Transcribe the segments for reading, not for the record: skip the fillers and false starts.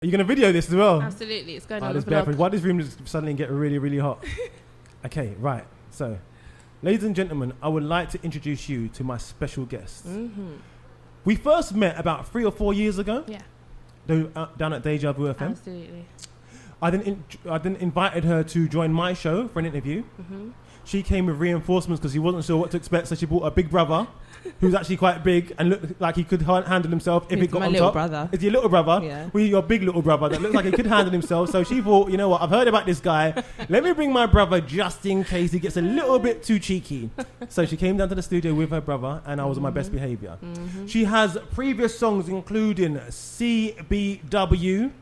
Are you going to video this as well? Absolutely, it's going on the blog. Why does this room just suddenly get really, really hot? Okay, right. So, ladies and gentlemen, I would like to introduce you to my special guest. Mm-hmm. We first met about 3 or 4 years ago. Yeah. Down at Deja Vu FM. Absolutely. I then invited her to join my show for an interview. Mm-hmm. She came with reinforcements because she wasn't sure what to expect, so she brought a big brother, who's actually quite big and looked like he could handle himself if it got on top. My little brother. Is your little brother? Yeah. Well, your big little brother that looks like he could handle himself. So she thought, you know what, I've heard about this guy. Let me bring my brother just in case he gets a little bit too cheeky. So she came down to the studio with her brother, and I was on my best behaviour. Mm-hmm. She has previous songs including CBW.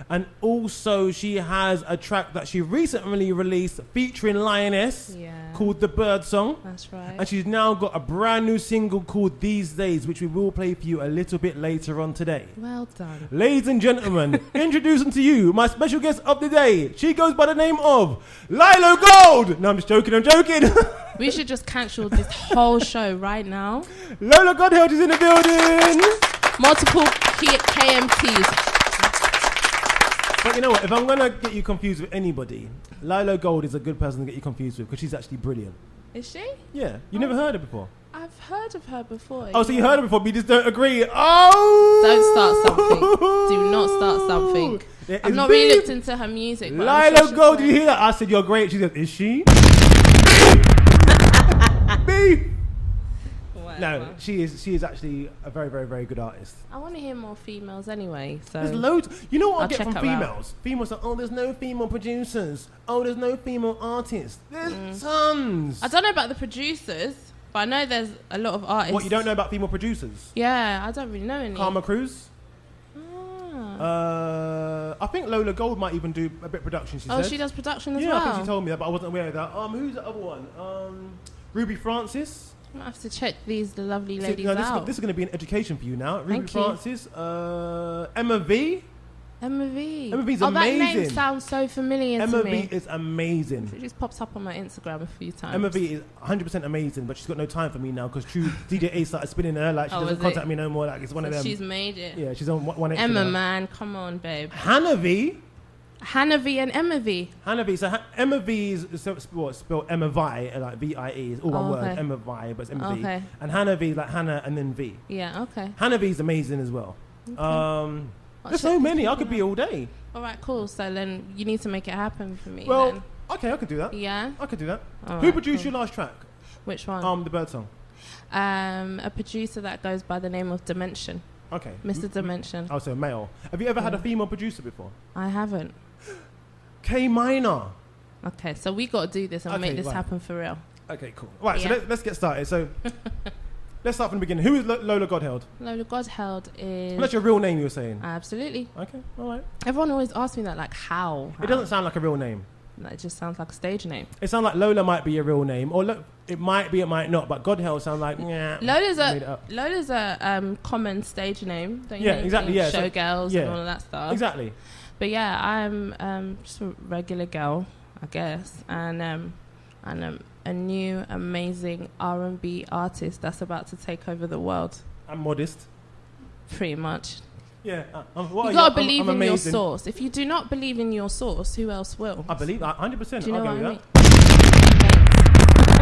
And also she has a track that she recently released featuring Lioness called The Bird Song. That's right. And she's now got a brand new single called These Days, which we will play for you a little bit later on today. Well done. Ladies and gentlemen, introducing to you my special guest of the day. She goes by the name of LOLA GODHELD. No, I'm just joking, I'm joking. We should just cancel this whole show right now. LOLA GODHELD is in the building. Multiple KMTs. But you know what, if I'm going to get you confused with anybody, LOLA GODHELD is a good person to get you confused with because she's actually brilliant. Is she? Yeah. You never heard her before? I've heard of her before. Oh, so you heard her before, but you just don't agree. Oh! Don't start something. Do not start something. I've not really looked into her music. LOLA GODHELD, did you hear that? I said, you're great. She said, is she? Beef! No, she is actually a very, very, very good artist. I want to hear more females anyway. So there's loads. You know what I I'll get check from her females? Females are, oh, there's no female producers. Oh, there's no female artists. There's tons. I don't know about the producers, but I know there's a lot of artists. What, you don't know about female producers? Yeah, I don't really know any. Karma Cruz. Ah. I think LOLA GODHELD might even do a bit of production, she said. She does production as yeah, well? I think she told me that, but I wasn't aware of that. Who's the other one? Ruby Francis. I have to check these lovely ladies out. This is going to be an education for you now. Ruby Thank you. Francis, Emma V. Emma V. Emma V's that amazing. name sounds so familiar to me. Emma V is amazing. It just pops up on my Instagram a few times. Emma V is 100% amazing, but she's got no time for me now because True DJ A started spinning her. Like, she doesn't contact me no more. Like, it's one of them. She's made it. Yeah, she's on one. Emma, man, come on, babe. Hannah V. Hannah V and Emma V. Hannah V. So Emma V is spelled Emma Vi, like V-I-E. It's all one word. Emma Vi, but it's Emma V. And Hannah V, like Hannah and then V. Yeah, okay. Hannah V is amazing as well. Okay. There's so many. I could be all day. All right, cool. So then you need to make it happen for me. Well, then. okay, I could do that. Yeah? I could do that. All Who right, produced your last track? Which one? The Bird Song. A producer that goes by the name of Dimension. Okay. Mr. Dimension. Oh, so male. Have you ever had a female producer before? I haven't. K Minor. Okay, so we got to do this and make this happen for real. Okay, cool. Right, so let's get started. So let's start from the beginning. Who is LOLA GODHELD? LOLA GODHELD is... Well, that's your real name you were saying? Absolutely. Okay, all right. Everyone always asks me that, like, how? It doesn't sound like a real name. It just sounds like a stage name. It sounds like Lola might be your real name, or it might be, it might not. But GODHELD sounds like Lola's a common stage name. Don't you think? Exactly. Yeah, showgirls and all of that stuff. Exactly. But yeah, I'm just a regular girl, I guess, and I'm a new amazing R&B artist that's about to take over the world. I'm modest. Pretty much. Yeah, you gotta believe in your source. If you do not believe in your source, who else will? I believe 100%. Do you know what I mean? I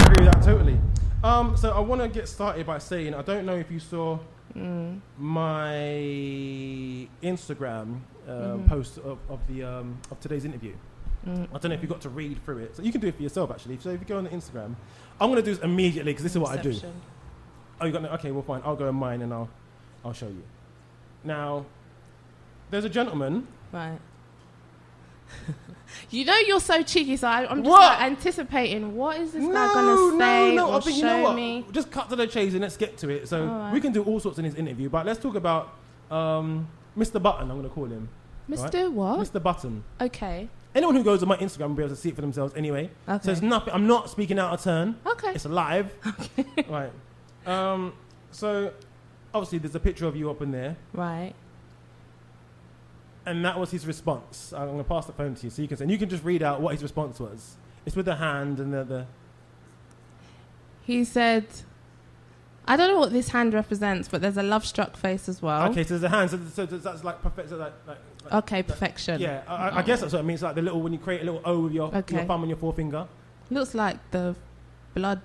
agree with that totally. So I want to get started by saying I don't know if you saw my Instagram post of today's interview. I don't know if you got to read through it. So you can do it for yourself actually. So if you go on the Instagram, I'm going to do this immediately because this is what I do. Oh, you got no? Okay, well fine. I'll go on mine and I'll show you. Now, there's a gentleman. Right. You know you're so cheeky, so I'm just like anticipating what is this guy gonna say or show me. Just cut to the chase and let's get to it. So we can do all sorts in his interview, but let's talk about Mr. Button. I'm going to call him. Mr. Right? What? Mr. Button. Okay. Anyone who goes on my Instagram will be able to see it for themselves anyway. Okay. So it's nothing. I'm not speaking out of turn. Okay. It's live. Okay. Right. So obviously there's a picture of you up in there. Right. And that was his response. I'm going to pass the phone to you so you can say. And you can just read out what his response was. It's with the hand and the... He said, I don't know what this hand represents, but there's a love-struck face as well. Okay, so there's a hand. So that's like perfect. So like Okay, perfection. Yeah, I guess that's what it means. Like the little, when you create a little O with your thumb and your forefinger. Looks like the blood,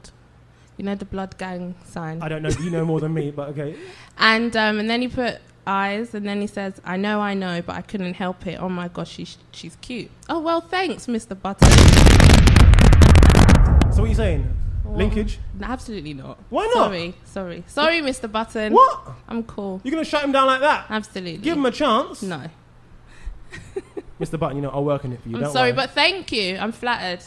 the blood gang sign. I don't know. You know more than me, but okay. And then he put eyes, and then he says, I know, but I couldn't help it. Oh my gosh, she's cute. Oh, well, thanks, Mr. Button. So what are you saying? Linkage? No, absolutely not. Why not? Sorry, Mr. Button. What? I'm cool. You're going to shut him down like that? Absolutely. Give him a chance. No. Mr. Button, I'll work on it for you. I'm sorry, but thank you. I'm flattered.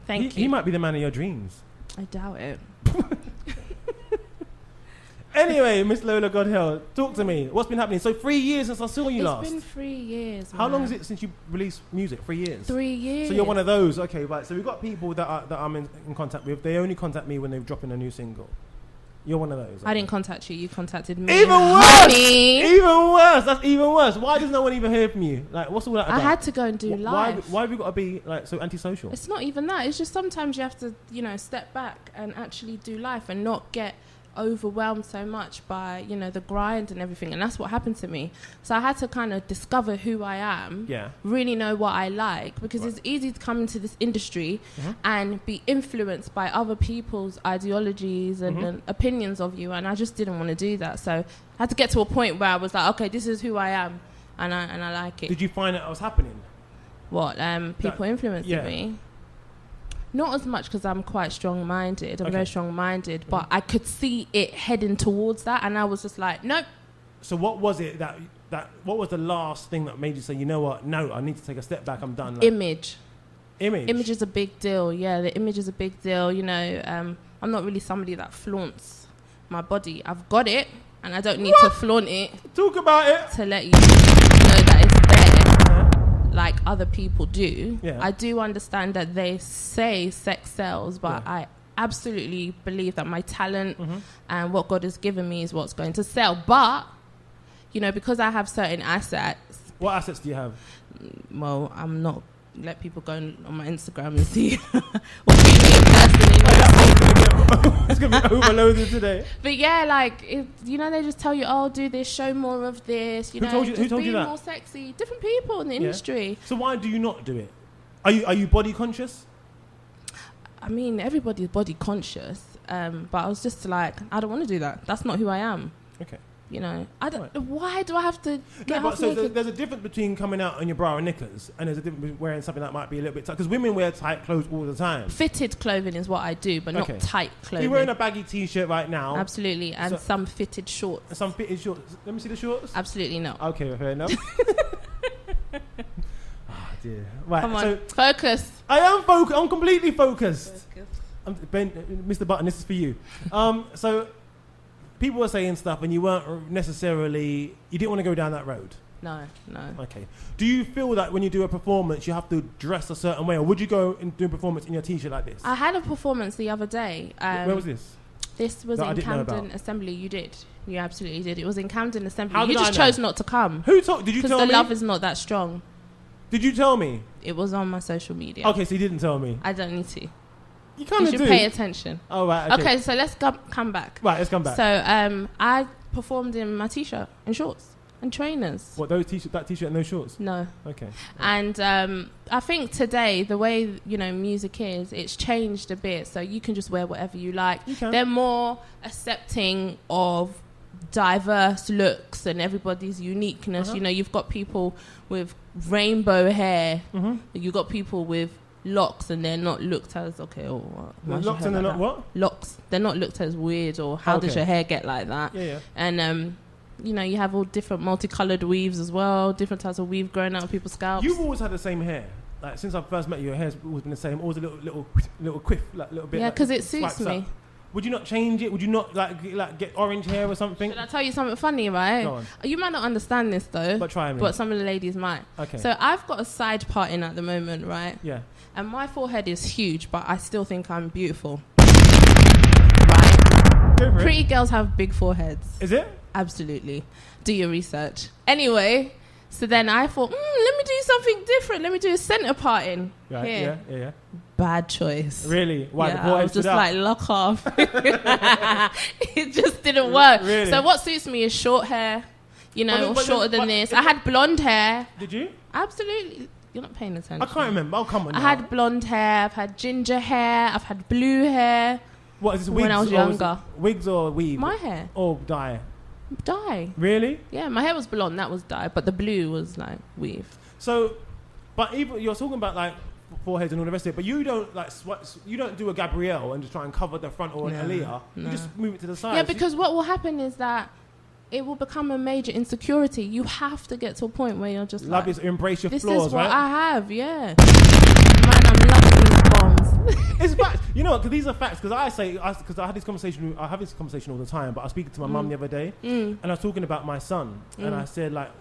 Thank you. He might be the man of your dreams. I doubt it. Anyway, Miss Lola Godheld, talk to me. What's been happening? So 3 years since I saw you last. It's been 3 years. How long is it since you released music? 3 years. 3 years. So you're one of those. Okay, right. So we've got people that I'm in contact with. They only contact me when they're dropping a new single. You're one of those. I didn't contact you. You contacted me. Even worse. Even worse. That's even worse. Why does no one even hear from you? Like, what's all that about? I had to go and do live. Why have you got to be like so antisocial? It's not even that. It's just sometimes you have to, step back and actually do life and not get overwhelmed so much by the grind and everything, and that's what happened to me. So I had to kind of discover who I am, really know what I like, because it's easy to come into this industry and be influenced by other people's ideologies and opinions of you, and I just didn't want to do that. So I had to get to a point where I was like, okay, this is who I am, and I like it. Did you find that was happening? What people influencing me? Not as much, because I'm quite strong-minded. I'm very strong-minded, but I could see it heading towards that, and I was just like, nope. So what was it that what was the last thing that made you say, you know what, no, I need to take a step back, I'm done? Like, Image Image is a big deal. Yeah, the image is a big deal. I'm not really somebody that flaunts my body. I've got it, and I don't need to flaunt it. Talk about it. To let you know that it's there. Like other people do. I do understand that they say sex sells, but I absolutely believe that my talent and what God has given me is what's going to sell. But because I have certain assets. What assets do you have? Well, I'm not. Let people go on my Instagram and see what you mean personally. It's gonna be overloaded today. But yeah, they just tell you, oh, do this, show more of this. Who told you that? More sexy. Different people in the industry. So why do you not do it? Are you body conscious? I mean, everybody's body conscious, but I was just like, I don't want to do that. That's not who I am. Okay. I don't. Right. Why do I have to get half naked? There's a difference between coming out on your bra and knickers, and there's a difference between wearing something that might be a little bit tight. Because women wear tight clothes all the time. Fitted clothing is what I do, but not tight clothing. You're wearing a baggy t-shirt right now. Absolutely, and some fitted shorts. Some fitted shorts. Let me see the shorts. Absolutely not. Okay, fair enough. Oh dear. Right. Come on, focus. I am focused. I'm completely focused. Mr. Button, this is for you. So. People were saying stuff, and you weren't necessarily. You didn't want to go down that road. No. Okay. Do you feel that when you do a performance, you have to dress a certain way, or would you go and do a performance in your t-shirt like this? I had a performance the other day. Where was this? This was in Camden Assembly. You did. You absolutely did. It was in Camden Assembly. You just chose not to come. Who told? Did you tell me? Because the love is not that strong. Did you tell me? It was on my social media. Okay, so you didn't tell me. I don't need to. You kind of do. You should pay attention. Oh, right. Okay, so let's come back. Right, let's come back. So I performed in my t-shirt and shorts and trainers. What, that t-shirt and those shorts? No. Okay. And I think today, the way, music is, it's changed a bit. So you can just wear whatever you like. You can. They're more accepting of diverse looks and everybody's uniqueness. You've got people with rainbow hair. You've got people with locks, and they're not looked as locks, and they're not what? Locks. They're not looked as weird, or how does your hair get like that? Yeah. And you have all different multicolored weaves as well, different types of weave growing out of people's scalps. You've always had the same hair. Like since I first met you, your hair's always been the same. Always a little quiff, like a little bit. Yeah, because it suits me. Up. Would you not change it? Would you not like get orange hair or something? Should I tell you something funny, right? Go on. You might not understand this though, but try me. But some of the ladies might. Okay. So I've got a side part in at the moment, right? Yeah. And my forehead is huge, but I still think I'm beautiful. Right? Go for Pretty it. girls have big foreheads. Is it? Absolutely. Do your research. Anyway, so then I thought, let me do something different. Let me do a centre parting. Right, here. Yeah. Bad choice. Really? Why? Yeah, I was just like, lock off. It just didn't work. Really? So what suits me is short hair. you know, or shorter than this. I had blonde hair. Did you? Absolutely. You're not paying attention. I can't remember. Oh, come on. I had blonde hair. I've had ginger hair. I've had blue hair. What is this? Wigs when I was younger. Wigs or weave? My hair. Or dye? Dye. Really? Yeah, my hair was blonde. That was dye, but the blue was like weave. So, but even you're talking about like foreheads and all the rest of it, but you don't like you don't do a Gabrielle and just try and cover the front or an Aaliyah. No. You just move it to the side. Yeah, because what will happen is that it will become a major insecurity. You have to get to a point where you're just love is embrace your flaws, right? This is what I have, yeah. Man, I'm loving these bombs. It's facts. You know, because these are facts. Because I have this conversation all the time. But I was speaking to my mum the other day, and I was talking about my son, and I said like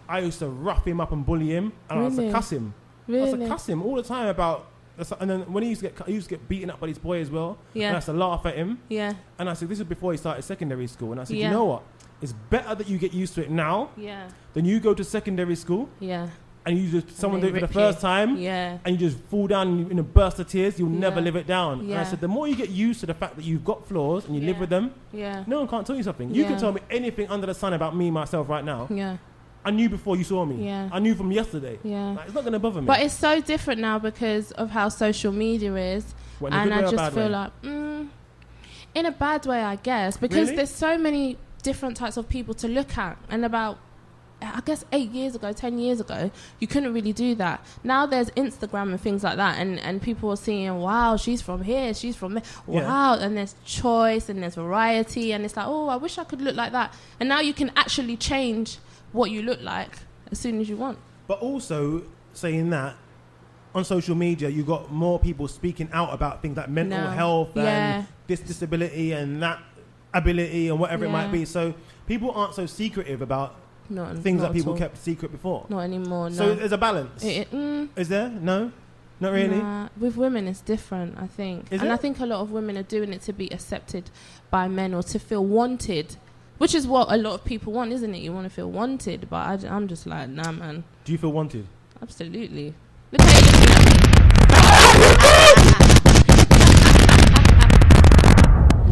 I used to rough him up and bully him, and I used to cuss him. Really? I used to cuss him all the time about. And then when he used to get beaten up by this boy as well, and I used to laugh at him. Yeah. And I said, this is before he started secondary school, and I said, you know what? It's better that you get used to it now than you go to secondary school and you just someone do it for the first time and you just fall down in a burst of tears. You'll never live it down. And I said, the more you get used to the fact that you've got flaws and you live with them, no one can't tell you something. You can tell me anything under the sun about me, myself right now. I knew before you saw me. I knew from yesterday. Like, it's not going to bother me. But it's so different now because of how social media is. What, and I just feel like, in a bad way, I guess, because there's so many different types of people to look at. And about, I guess 8 years ago, 10 years ago, you couldn't really do that. Now there's Instagram and things like that, and people are seeing, wow, she's from here, she's from there, wow, and there's choice and there's variety, and it's like, oh, I wish I could look like that. And now you can actually change what you look like as soon as you want. But also saying that, on social media, you got more people speaking out about things like mental health and this disability and that ability and whatever it might be. So people aren't so secretive about things that people kept secret before. Not anymore, no. So there's a balance. Is there? No? Not really? Nah. With women, it's different, I think. I think a lot of women are doing it to be accepted by men or to feel wanted, which is what a lot of people want, isn't it? You want to feel wanted, but I'm just like, nah, man. Do you feel wanted? Absolutely. Look how you're looking at me.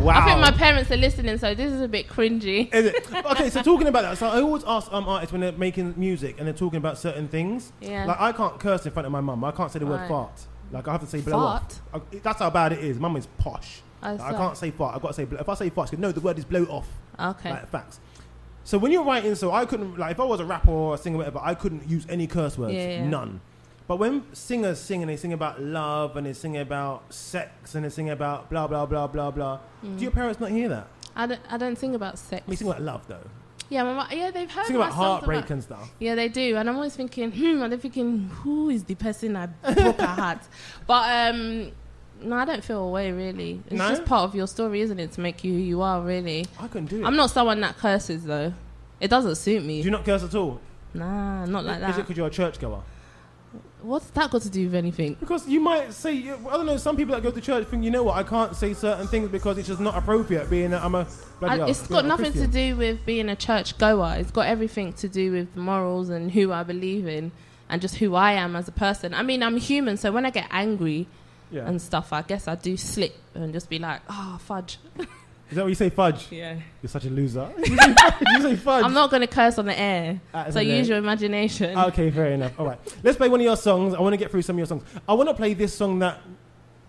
Wow. I think my parents are listening, so this is a bit cringy. Is it? Okay, so talking about that, so I always ask artists when they're making music and they're talking about certain things. Yeah. Like, I can't curse in front of my mum. I can't say the word fart. Like, I have to say blow off. That's how bad it is. Mum is posh. Like, I can't say fart. I've got to say blow. If I say fart, she goes, no, the word is blow off. Okay. Like, facts. So when you're writing, so I couldn't, like, if I was a rapper or a singer or whatever, I couldn't use any curse words. None. But when singers sing and they sing about love and they sing about sex and they sing about blah, blah, blah, blah, blah, do your parents not hear that? I don't sing about sex. They sing about love, though. Yeah, they've heard sing about heartbreak and stuff. Yeah, they do. And I'm always thinking, who is the person that broke her heart? But, no, I don't feel away, really. It's just part of your story, isn't it, to make you who you are, really. I couldn't do it. I'm not someone that curses, though. It doesn't suit me. Do you not curse at all? Nah, not like that. Is it because you're a churchgoer? What's that got to do with anything? Because you might say, I don't know, some people that go to church think, you know what, I can't say certain things because it's just not appropriate being it's got nothing to do with being a church goer. It's got everything to do with morals and who I believe in and just who I am as a person. I mean, I'm human, so when I get angry and stuff, I guess I do slip and just be like, fudge. Is that what you say, fudge? Yeah. You're such a loser. You say fudge. I'm not going to curse on the air. So use your imagination. Okay, fair enough. All right. Let's play one of your songs. I want to get through some of your songs. I want to play this song that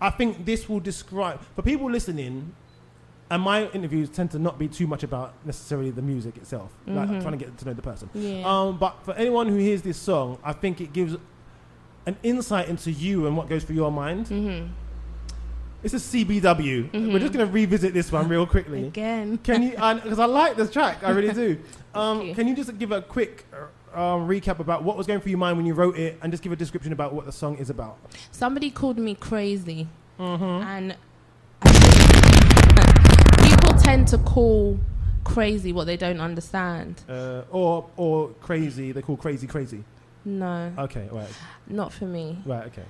I think this will describe... For people listening, and my interviews tend to not be too much about necessarily the music itself. Like, I'm trying to get to know the person. Yeah. But for anyone who hears this song, I think it gives an insight into you and what goes through your mind. Mm-hmm. It's a CBW. Mm-hmm. We're just going to revisit this one real quickly. Again. Can you? Because I like this track. I really do. Can you just give a quick recap about what was going through your mind when you wrote it and just give a description about what the song is about? Somebody called me crazy. Mm-hmm. And people tend to call crazy what they don't understand. Or crazy, they call crazy. No. Okay, right. Not for me. Right, okay.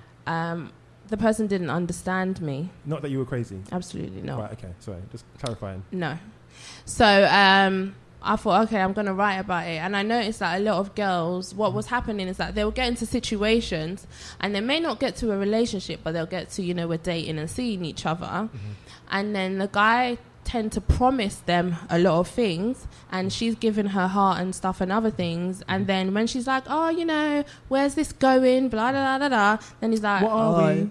The person didn't understand me. Not that you were crazy? Absolutely not. Right, okay, sorry, just clarifying. No. So I thought, okay, I'm going to write about it. And I noticed that a lot of girls, what was happening is that they will get into situations and they may not get to a relationship, but they'll get to, we're dating and seeing each other. Mm-hmm. And then the guy tend to promise them a lot of things, and she's given her heart and stuff and other things, and then when she's like, oh, you know, where's this going, blah blah blah blah, then he's like, what are we?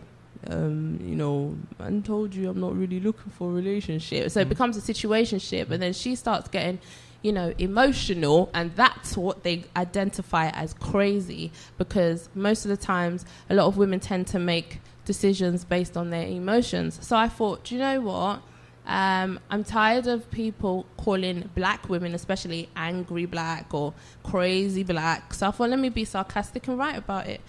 You know, I told you I'm not really looking for a relationship. So it becomes a situationship, and then she starts getting, you know, emotional, and that's what they identify as crazy, because most of the times a lot of women tend to make decisions based on their emotions. So I thought, do you know what? I'm tired of people calling black women, especially angry black or crazy black. So I thought, let me be sarcastic and write about it.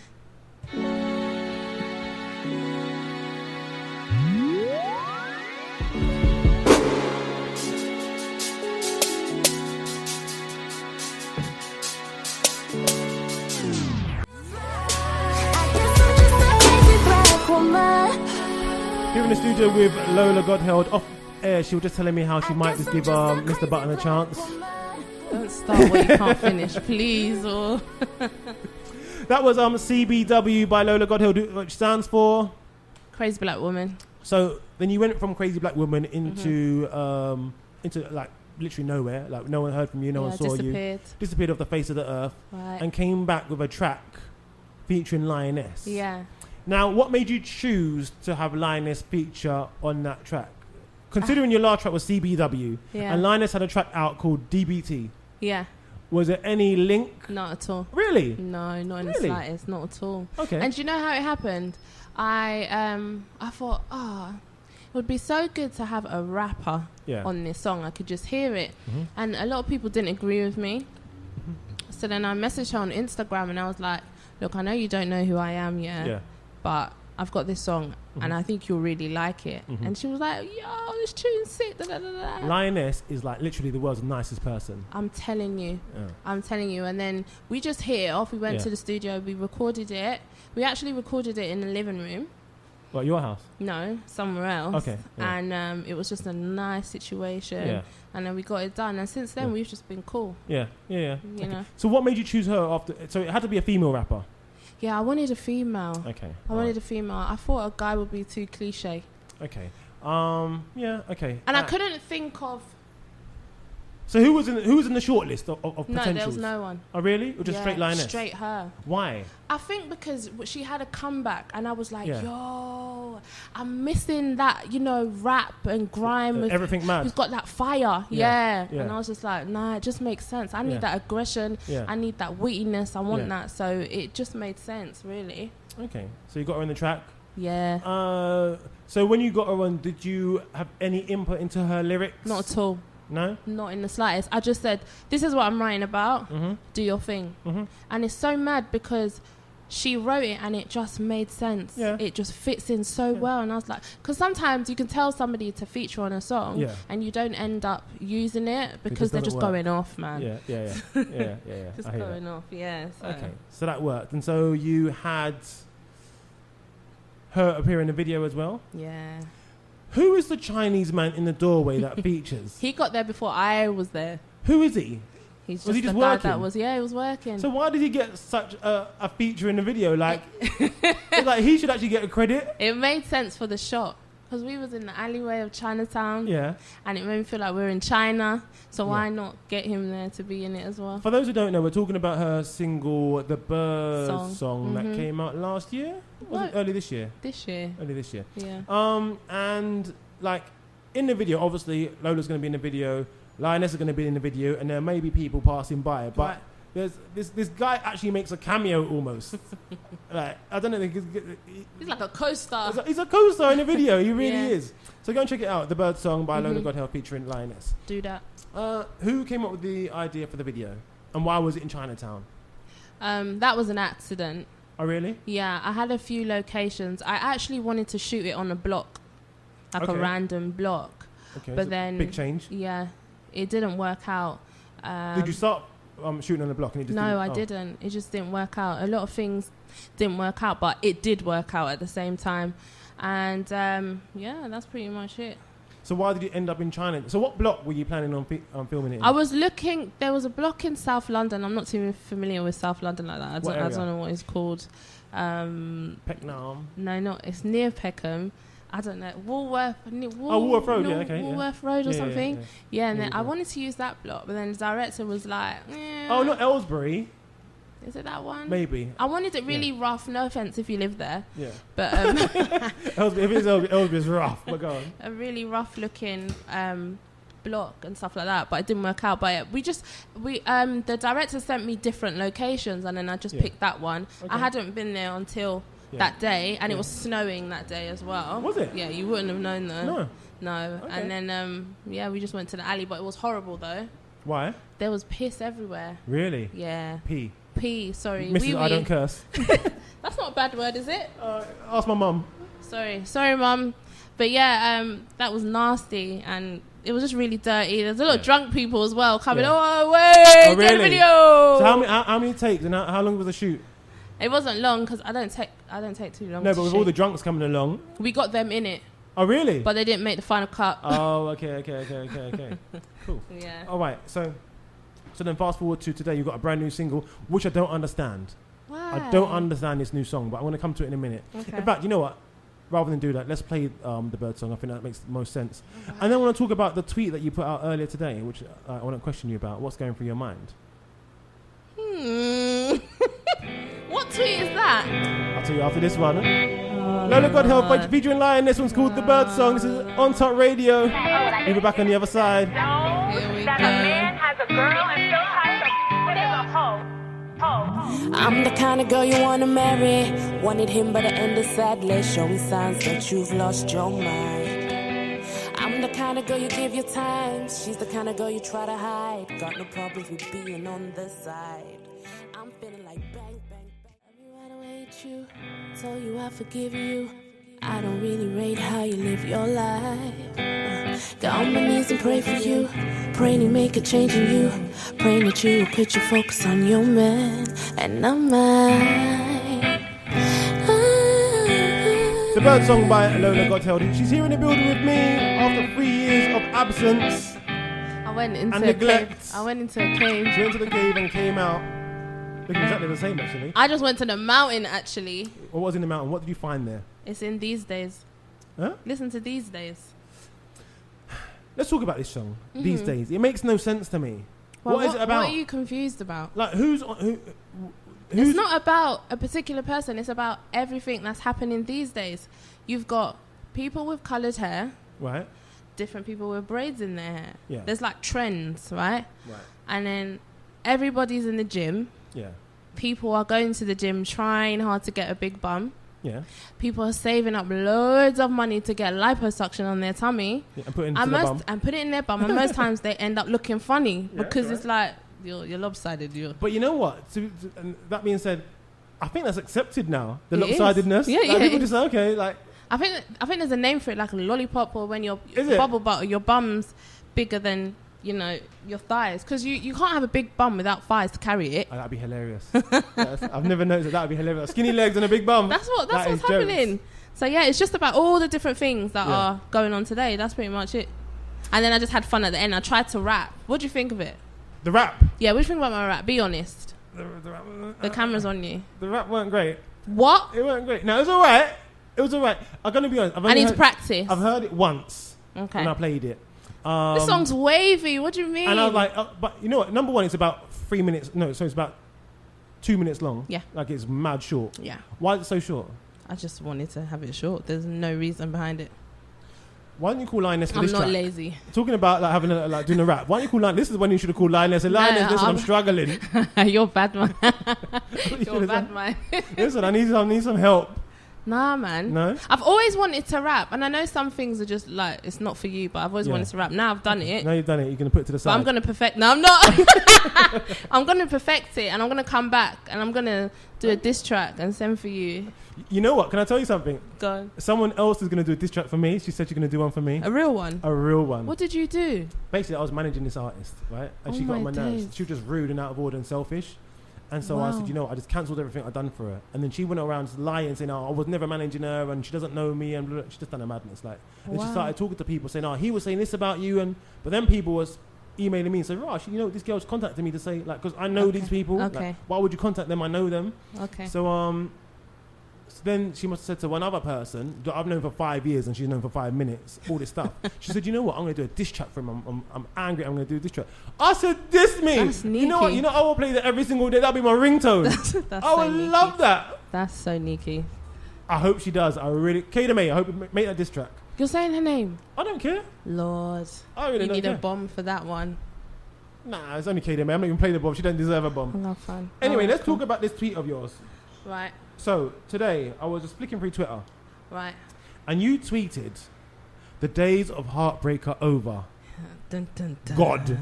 Here in the studio with Lola Godheld. Off air, she was just telling me how she might just give Mr. Button a chance. Don't start what you can't finish, please. Or that was CBW by Lola Godheld, which stands for Crazy Black Woman. So then you went from Crazy Black Woman into like literally nowhere. Like no one heard from you, no one saw you. Disappeared off the face of the earth, right. And came back with a track featuring Lioness. Yeah. Now, what made you choose to have Lioness feature on that track? Considering your last track was CBW, and Lioness had a track out called DBT. Yeah. Was there any link? Not at all. Really? No, not in the slightest. Not at all. Okay. And do you know how it happened? I thought, it would be so good to have a rapper on this song. I could just hear it. Mm-hmm. And a lot of people didn't agree with me. Mm-hmm. So then I messaged her on Instagram, and I was like, look, I know you don't know who I am yet. Yeah. But I've got this song, and I think you'll really like it. Mm-hmm. And she was like, yo, this tune's sick. Da, da, da, da. Lioness is like literally the world's nicest person. I'm telling you. And then we just hit it off. We went to the studio. We recorded it. We actually recorded it in the living room. What, your house? No, somewhere else. Okay. Yeah. And it was just a nice situation. Yeah. And then we got it done. And since then, we've just been cool. Yeah. You know. So what made you choose her after? So it had to be a female rapper. Yeah, I wanted a female. Okay. I wanted a female. I thought a guy would be too cliche. Okay. Okay. And I couldn't think of. So who was in the shortlist of potentials? No, there was no one. Oh really? Or just straight Lioness? Straight her. Why? I think because she had a comeback, and I was like, yo, I'm missing that, you know, rap and grime. With Everything Mad. Who's got that fire. Yeah. And I was just like, nah, it just makes sense. I need that aggression. Yeah. I need that wittiness. I want that. So it just made sense, really. Okay. So you got her in the track? Yeah. So when you got her on, did you have any input into her lyrics? Not at all. No? Not in the slightest. I just said, this is what I'm writing about. Mm-hmm. Do your thing. Mm-hmm. And it's so mad because she wrote it and it just made sense. Yeah. It just fits in so well. And I was like, because sometimes you can tell somebody to feature on a song and you don't end up using it because they're just going off, man. Yeah. Just going off, yeah. So. Okay, so that worked. And so you had her appear in the video as well? Yeah. Who is the Chinese man in the doorway that features? He got there before I was there. Who is he? Was he just working? He was working. So why did he get such a feature in the video? Like, it's like he should actually get a credit. It made sense for the shot because we was in the alleyway of Chinatown. Yeah. And it made me feel like we were in China. So why not get him there to be in it as well? For those who don't know, we're talking about her single, The Bird song that came out last year. Was it early this year? Early this year. Yeah. And like in the video, obviously Lola's going to be in the video. Lioness is going to be in the video, and there may be people passing by, but there's this guy actually makes a cameo almost. Like I don't know, he's like a co-star. He's a co-star in the video. He really is. So go and check it out. The Bird song by Lola Godheld featuring Lioness. Do that. Who came up with the idea for the video, and why was it in Chinatown? That was an accident. Oh really? Yeah, I had a few locations. I actually wanted to shoot it on a block, like a random block. Okay, but then big change. Yeah. It didn't work out. Did you start shooting on the block? And it just I didn't. It just didn't work out. A lot of things didn't work out, but it did work out at the same time. And that's pretty much it. So why did you end up in China? So what block were you planning on filming it in? I was looking. There was a block in South London. I'm not too familiar with South London like that. I don't know what it's called. Peckham. No, it's near Peckham. I don't know, Woolworth Road, yeah, okay. Woolworth Road or something. Yeah, and then I Road. wanted to use that block, but then the director was like, Oh, not Aylesbury. Is it that one? Maybe. I wanted it really rough. No offense if you live there. Yeah. But Aylesbury, if it's Aylesbury's rough. But go on. A really rough looking block and stuff like that, but it didn't work out. But the director sent me different locations, and then I just picked that one. Okay. I hadn't been there until that day, and it was snowing that day as well. Was it? Yeah, you wouldn't have known though. No. Okay. And then we just went to the alley, but it was horrible though. Why? There was piss everywhere. Really? Yeah. Pee, sorry. Mrs. I don't curse. That's not a bad word, is it? Ask my mum. Sorry, mum. But yeah, that was nasty, and it was just really dirty. There's a lot of drunk people as well coming. Oh wait, really? Get a video. So how many takes and how long was the shoot? It wasn't long because I don't take too long. No, but with all the drunks coming along, we got them in it. Oh really? But they didn't make the final cut. Oh, okay. Cool. Yeah. All right, so then fast forward to today. You've got a brand new single, which I don't understand. Why? I don't understand this new song, but I'm going to come to it in a minute. Okay. In fact, you know what? Rather than do that, let's play the Bird song. I think that makes the most sense. Okay. And then I want to talk about the tweet that you put out earlier today, which I want to question you about. What's going through your mind? What tweet is that? I'll tell you after this one. Lola Godheld featuring Lion. This one's called The Bird Song. This is On Top Radio. We'll be back on the other side. Here we go. A man has a girl and still has a hoe. I'm the kind of girl you wanna marry. Wanted him but it ended sadly, showing signs that you've lost your mind. I'm the kind of girl you give your time. She's the kind of girl you try to hide. Got no problems with being on the side. I'm feeling like bang, bang, bang. Everyone I hate you, told you I forgive you. I don't really rate how you live your life. Get on my knees and pray for you. Praying to make a change in you. Praying that you will put your focus on your man and not mine. The Bird Song by Lola Godheld. She's here in the building with me after 3 years of absence. I went into and neglect. I went into a cave. She went to the cave and came out looking exactly the same, actually. I just went to the mountain, actually. What was in the mountain? What did you find there? It's in These Days. Huh? Listen to These Days. Let's talk about this song. These Days. It makes no sense to me. Well, what is it about? What are you confused about? Like, who's it's not about a particular person. It's about everything that's happening these days. You've got people with coloured hair. Right. Different people with braids in their hair. Yeah. There's like trends, right? Right. And then everybody's in the gym. Yeah. People are going to the gym trying hard to get a big bum. Yeah. People are saving up loads of money to get liposuction on their tummy. Yeah, and put it in their bum. And put it in their bum. And most times they end up looking funny because it's like, you're lopsided. But you know what? And that being said, I think that's accepted now. The It lopsidedness. is. Yeah, People just say, okay, like. I think there's a name for it, like a lollipop, or when your Is it? bubble butt or your bum's bigger than, you know, your thighs. Because you can't have a big bum without thighs to carry it. Oh, that'd be hilarious. I've never noticed that would be hilarious. Skinny legs and a big bum. That's what's happening. Jokes. So yeah, it's just about all the different things that are going on today. That's pretty much it. And then I just had fun at the end. I tried to rap. What do you think of it? The rap? Yeah, what do you think about my rap? Be honest. The camera's on you. The rap weren't great. What? It weren't great. No, it was alright. It was alright. I'm going to be honest. I need to practice. I've heard it once. Okay. And I played it. This song's wavy. What do you mean? And I was like, but you know what? Number one, it's about 3 minutes. No, so it's about 2 minutes long. Yeah. Like it's mad short. Yeah. Why is it so short? I just wanted to have it short. There's no reason behind it. Why don't you call Lioness for I'm this track? not lazy. Talking about like having doing a rap. Why don't you call Lioness? This is when you should have called Lioness. And Lioness, listen, I'm struggling. You're bad man. You're bad man. Listen, I need some help. Nah, man. No? I've always wanted to rap, and I know some things are just like, it's not for you, but I've always wanted to rap. Now I've done it. Now you've done it, you're going to put it to the side. But I'm going to perfect... No, I'm not. I'm going to perfect it, and I'm going to come back, and I'm going to do a diss track and send for you. You know what? Can I tell you something? Go on. Someone else is going to do a diss track for me. She said she's going to do one for me. A real one? A real one. What did you do? Basically, I was managing this artist, right? And she got on my nerves. She was just rude and out of order and selfish. And so I said, you know, I just cancelled everything I'd done for her. And then she went around lying, saying, I was never managing her and she doesn't know me. And blah, blah. She just done a madness. Like, and she started talking to people saying, he was saying this about you. But then people was emailing me and saying, you know, this girl's contacted me to say, like, because I know these people. Okay. Like, why would you contact them? I know them. Okay. So, So then she must have said to one other person that I've known for 5 years and she's known for 5 minutes, all this stuff. She said, you know what, I'm going to do a diss track for him. I'm angry, I'm going to do a diss track. I said, diss me. That's sneaky. You know what, I will play that every single day. That'll be my ringtone. That's I would love that. That's so sneaky. I hope she does. I really, Kada May, I hope you make that diss track. You're saying her name? I don't care. Lord. I really you don't need care. a bomb for that one. Nah, it's only Kada May. I'm not even playing the bomb. She doesn't deserve a bomb. I love fun. Anyway, let's talk about this tweet of yours. Right. So, today, I was just flicking through Twitter. Right. And you tweeted, the days of heartbreak are over. Dun, dun, dun. God.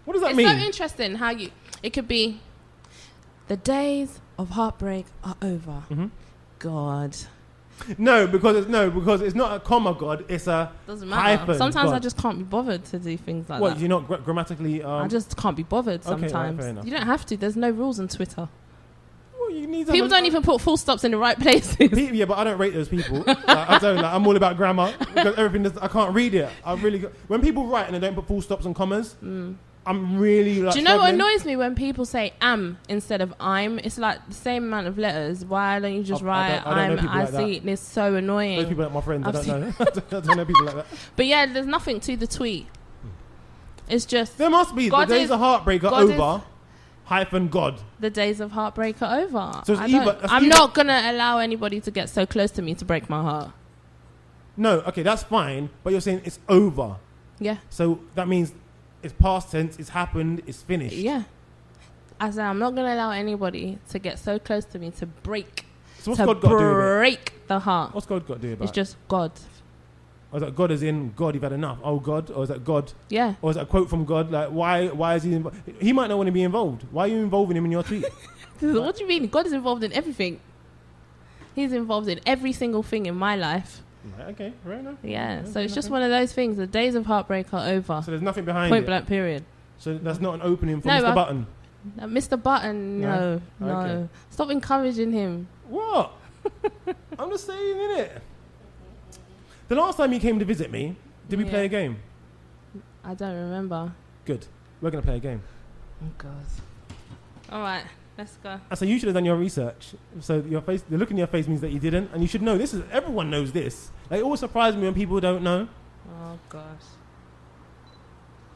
What does that It's mean? so interesting how it could be, the days of heartbreak are over. Mm-hmm. God. No, because it's not a comma God, it's a Doesn't matter. hyphen Sometimes God. I just can't be bothered to do things like What, that. you're not grammatically... I just can't be bothered okay, right, sometimes. fair enough. You don't have to. There's no rules on Twitter. Well, you need to People don't even put full stops in the right places. Yeah, but I don't rate those people. I don't. I'm all about grammar because everything. I can't read it. When people write and they don't put full stops and commas, I'm really like. Do you know what struggling. annoys me when people say am instead of I'm? It's like the same amount of letters. Why don't you just write I don't know I'm? people I like see. And it's so annoying. Those people are my friends. I've I don't know. I don't know people like that. But yeah, there's nothing to the tweet. It's just There must be. God The days is- of heartbreak are God over. Hyphen God. the days of heartbreak are over. So it's that's I'm either- not gonna allow anybody to get so close to me to break my heart. No, okay, that's fine. But you're saying it's over. Yeah, So that means it's past tense. It's happened. It's finished. yeah. I said I'm not gonna allow anybody to get so close to me to break. So what's to God got to do with it? break the heart. What's God got to do about It's it? just God. Or is that God as in God? You've had enough. Oh God. Or is that God? Yeah. Or is that a quote from God? Like, why is he involved? He might not want to be involved. Why are you involving him in your tweet? What do you mean? God is involved in everything. He's involved in every single thing in my life. Right, okay, right enough. Yeah. Okay, So it's just okay. one of those things. The days of heartbreak are over. So there's nothing behind Point it. blank period. So that's not an opening for No, Mr. Button. Mr. Button, no. Okay. Stop encouraging him. What? I'm just saying, innit? The last time you came to visit me, did we Yeah. play a game? I don't remember. Good. We're going to play a game. Oh, God. All right. Let's go. And so you should have done your research. So your face, the look in your face means that you didn't. And you should know this. Everyone knows this. Like, it always surprises me when people don't know. Oh, gosh.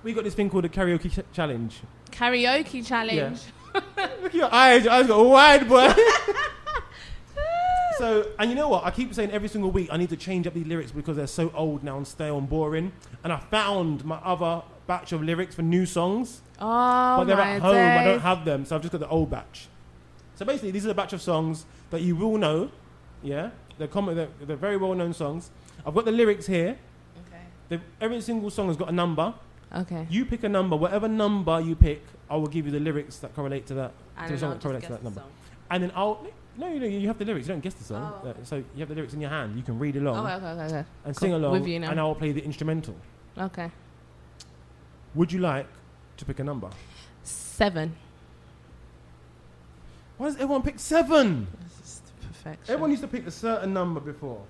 We got this thing called a karaoke challenge. Karaoke challenge. Look at your eyes. Your eyes got wide, boy. So, and you know what? I keep saying every single week I need to change up these lyrics because they're so old now and stale and boring. And I found my other batch of lyrics for new songs. Oh, But they're my at home. I don't days. have them. So I've just got the old batch. So basically, these are a batch of songs that you will know. Yeah? They're very well-known songs. I've got the lyrics here. Okay. Every single song has got a number. Okay. You pick a number. Whatever number you pick, I will give you the lyrics that correlate to that. And to the then song I'll that just correlates to guess that the number. song. And then you have the lyrics. You don't guess the song. Oh, okay. So you have the lyrics in your hand. You can read along Okay. and Cool. sing along, With you now. and I will play the instrumental. Okay. Would you like to pick a number? 7. Why does everyone pick 7? This is perfection. Everyone used to pick a certain number before,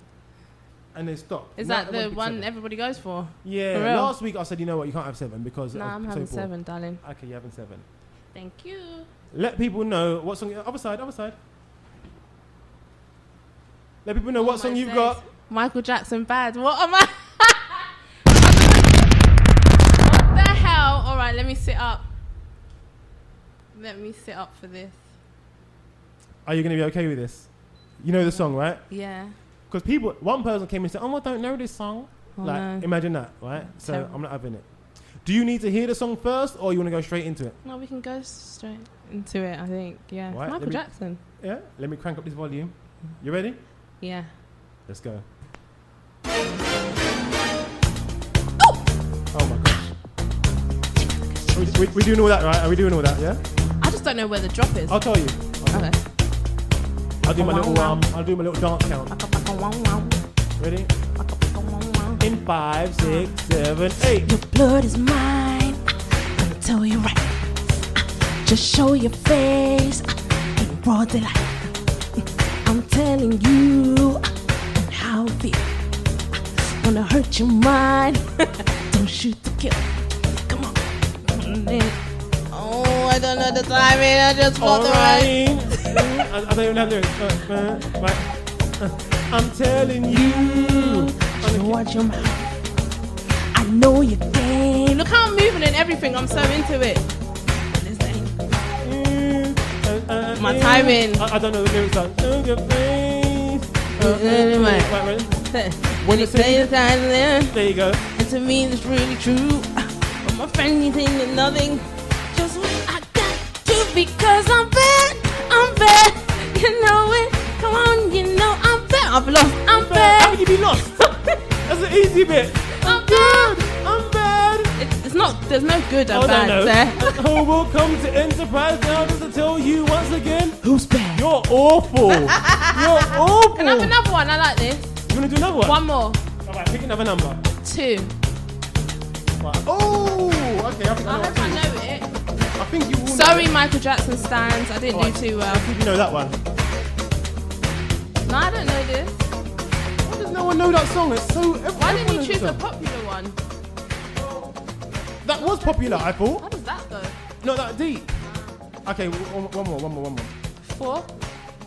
and they stopped. Is Now that everyone the picks one 7. everybody goes for? Yeah. For real? Last week I said, you know what, you can't have 7 because No, I'm so having bored. 7, darling. Okay, you're having 7. Thank you. Let people know what song. Other side. Let people know what song you've got. Michael Jackson bad. What am I? What the hell? All right, let me sit up. Let me sit up for this. Are you going to be okay with this? You know the song, right? Yeah. Because one person came and said, "Oh, I don't know this song." Oh, like, no. imagine that, right? So Terrible. I'm not having it. Do you need to hear the song first, or you want to go straight into it? No, we can go straight into it, I think. Yeah. Right, Michael Jackson. Yeah. Let me crank up this volume. You ready? Yeah. Let's go. Oh my gosh. We doing all that, right? Are we doing all that? Yeah. I just don't know where the drop is. I'll tell you. Okay. I'll do my little dance count. Ready? In 5, 6, 7, 8. Your blood is mine. I'll tell you right. Just show your face in broad daylight. I'm telling you how I feel. Wanna hurt your mind. Don't shoot to kill. Come on. Oh, I don't know the timing. I just got the right. I don't even have lyrics. Right. I'm telling you. Watch your mouth. I know you can. Look how I'm moving and everything. I'm so into it. My timing. I don't know the lyrics. When you say the time there you go. and to me it's really true. But my friend, you think that nothing. Just what I got to because I'm bad. You know it. Come on, you know I'm bad. I've lost. I'm bad. How can you be lost? That's an easy bit. I'm bad. I'm bad. It's not. There's no good or bad there. Who will come to Enterprise now just to tell you once again? Who's bad? You're awful. You're awful. Can I have another one? I like this. You want to do another one? One more. Alright, pick another number. 2. Right. Oh, okay. I hope I know it. I think you will. Sorry, Michael Jackson stands. I didn't do too well. I think you know that one. No, I don't know this. Why does no one know that song? It's so. Why didn't you choose a popular one? That was popular, I thought. How does that go? Not that deep. Okay, one more. 4.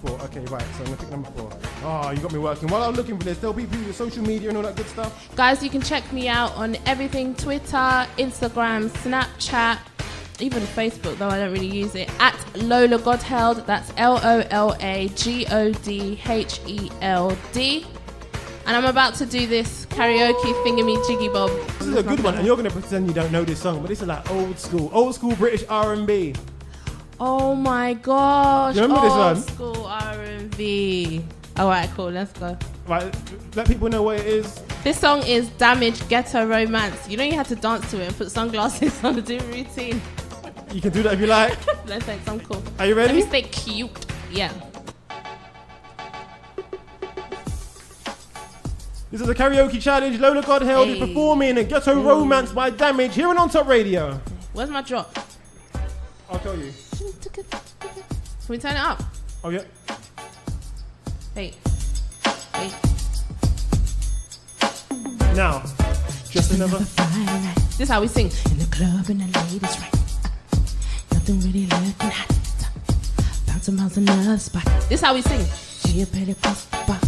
4. Okay, right. So I'm gonna pick number 4. Oh, you got me working. While I'm looking for this, there'll be people with social media and all that good stuff. Guys, you can check me out on everything: Twitter, Instagram, Snapchat, even Facebook, though I don't really use it. At Lola Godheld. That's LOLAGODHELD. And I'm about to do this karaoke thingamy jiggy bob. This is a good one, and you're gonna pretend you don't know this song, but this is like old school British R&B. Oh my gosh! You remember this one? Old school R&B. All right, cool. Let's go. Right, let people know what it is. This song is Damaged Ghetto Romance. You know you had to dance to it and put sunglasses on to do a routine. You can do that if you like. No thanks, I'm cool. Are you ready? Let me stay cute. Yeah. This is a karaoke challenge. Lola Godheld is performing a Ghetto Romance by Damage here on Top Radio. Where's my drop? I'll tell you. Can we turn it up? Oh, yeah. Wait. Now, just another. This is how we sing. In the club and the ladies right. Nothing really looking hot. Bounce around another spot. This is how we sing. She a better cross the bar.